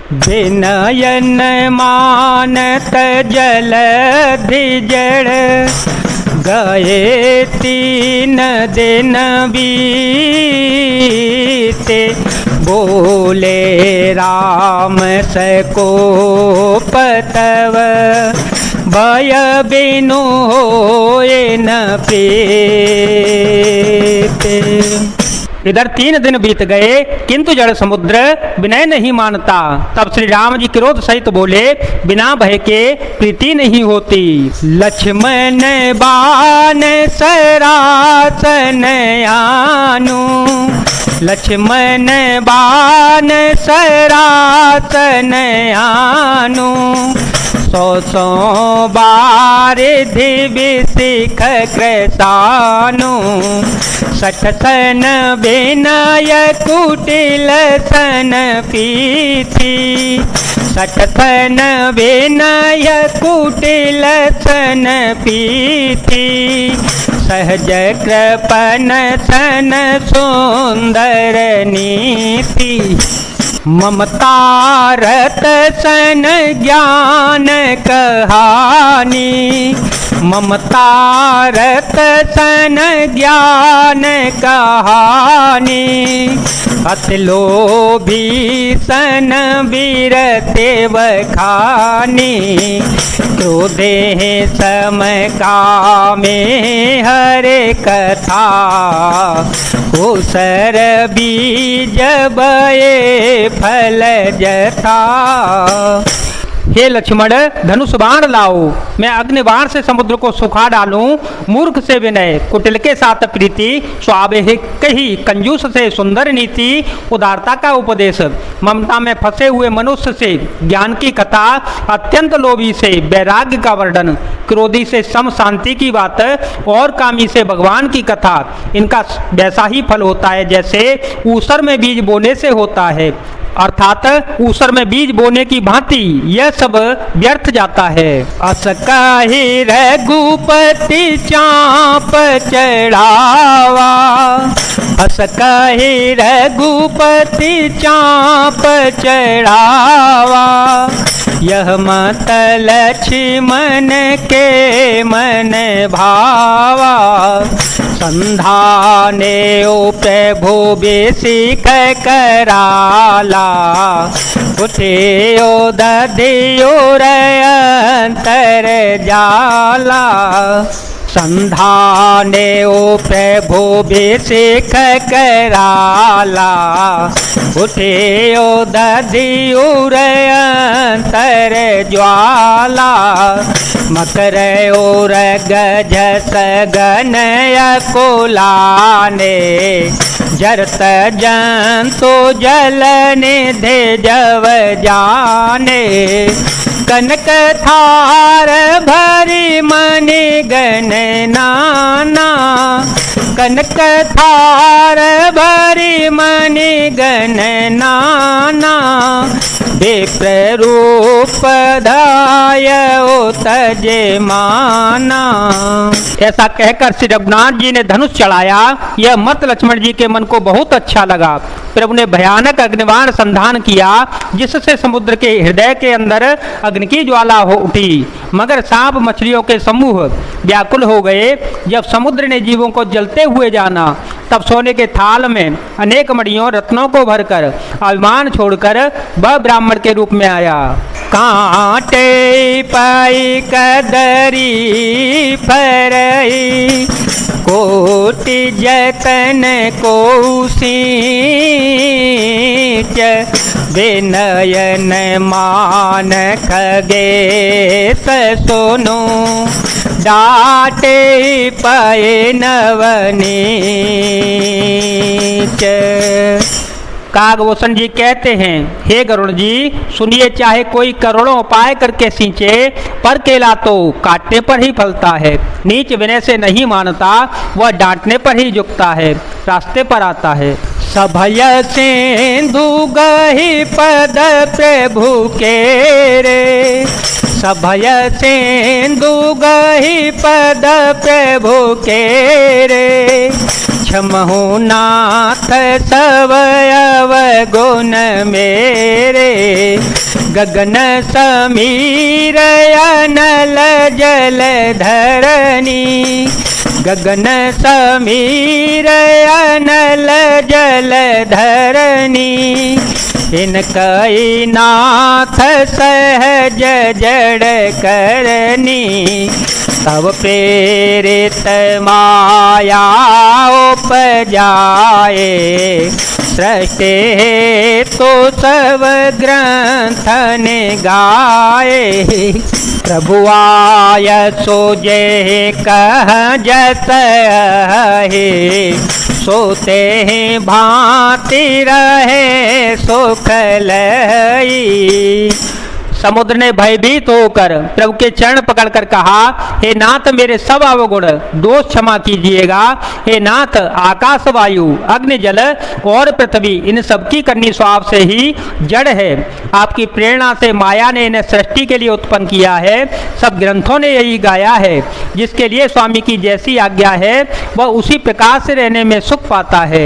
विनयन मानत जलधि जड़, गए 3 दिन बीते। बोले राम सकोप तव, भय बिनु होए न प्रीते। इधर 3 दिन बीत गए किंतु जड़ समुद्र विनय नहीं मानता। तब श्री राम जी क्रोध सहित बोले, बिना भय के प्रीति नहीं होती। लक्ष्मण बाण सरासन आनु, लक्ष्मण बाण सरासन आनु। 100 बारिधि विशिख कृतानु, 60 सन विनय कुटिल सन पीथि। 60 सन विनय कुटिल सन पीथि, सहज कृपन सन सुंदर नीति। ममता रत सन ज्ञान कहानी, ममता रत सन ज्ञान कहानी। अति लोभी सन विरते बखानी, क्रोधे सम कामे हरे कथा। उसर बीज बये फल जथा। हे लक्ष्मण, धनुष बाण लाओ, मैं अग्नि बाण से समुद्र को सुखा डालूं। मूर्ख से विनय, कुटिल के साथ प्रीति, स्वाभाविक ही कंजूस से सुंदर नीति। उदारता का उपदेश, ममता में फंसे हुए मनुष्य से ज्ञान की कथा। अत्यंत लोभी से वैराग्य का वर्णन, क्रोधी से सम शांति की बात, और कामी से भगवान की कथा। इनका वैसा ही फल होता है जैसे ऊसर में बीज बोने से होता है, अर्थात ऊसर में बीज बोने की भांति यह सब व्यर्थ जाता है। अस कहि रघुपति चाप चढ़ावा, अस कहि रघुपति चाप चढ़ावा। यह मत लक्ष्मण के मन भावा, संधाने प्रभु बेसिक कराला। उठे दधियो अंतर जाला, संधाने प्रभु बेसिक कराला। उठे दधियो अंतर ज्वाला। मकर और गज सगन कुलाने, जरत जंतु जल निधि जव जाने। कनक थार भरी मणि गण नाना, कनक थार भरी मणि गण नाना। विप्र रूप धाय तजे माना। ऐसा कहकर श्री रघुनाथ जी ने धनुष चढ़ाया। यह मत लक्ष्मण जी के मन को बहुत अच्छा लगा। प्रभु ने भयानक अग्निबाण संधान किया, जिससे समुद्र के हृदय के अंदर अग्नि की ज्वाला हो उठी। मगर सांप मछलियों के समूह व्याकुल हो गए। जब समुद्र ने जीवों को जलते हुए जाना, तब सोने के थाल में अनेक मणियों रत्नों को भरकर अभिमान छोड़कर वह ब्राह्मण के रूप में आया। कांटे पाई कदरी फरई, कोटि जतन को सींच। विनयन मान खगेश सुनो, डाटे पाए नवनीच। कागभूषण जी कहते हैं, हे गरुड़ जी सुनिए, चाहे कोई करोड़ों उपाय करके सींचे, पर केला तो काटने पर ही फलता है। नीच विनय से नहीं मानता, वह डांटने पर ही झुकता है, रास्ते पर आता है। सभय सिंधु गहि पद प्रभु के रे, सभय सेंदु गही पद प्रभु के रे, क्षमहु नाथ सब अवगुण मेरे, गगन समीर अनल जल धरनी, गगन समीर अनल जल धरनी, इनकई नाथ सहज जड़ करनी, तब प्रेरित माया उपजाए, सृष्टि तो सब ग्रंथन गाए, प्रभु आय सो जे कह जत है, सोते भांति रहे सुख लई। समुद्र ने भयभीत होकर प्रभु के चरण पकड़कर कहा, हे नाथ मेरे सब अवगुण दोष क्षमा कीजिएगा। हे नाथ आकाश वायु अग्नि जल और पृथ्वी इन सबकी करनी सो आपसे ही जड़ है। आपकी प्रेरणा से माया ने इन्हें सृष्टि के लिए उत्पन्न किया है। सब ग्रंथों ने यही गाया है। जिसके लिए स्वामी की जैसी आज्ञा है वह उसी प्रकार से रहने में सुख पाता है।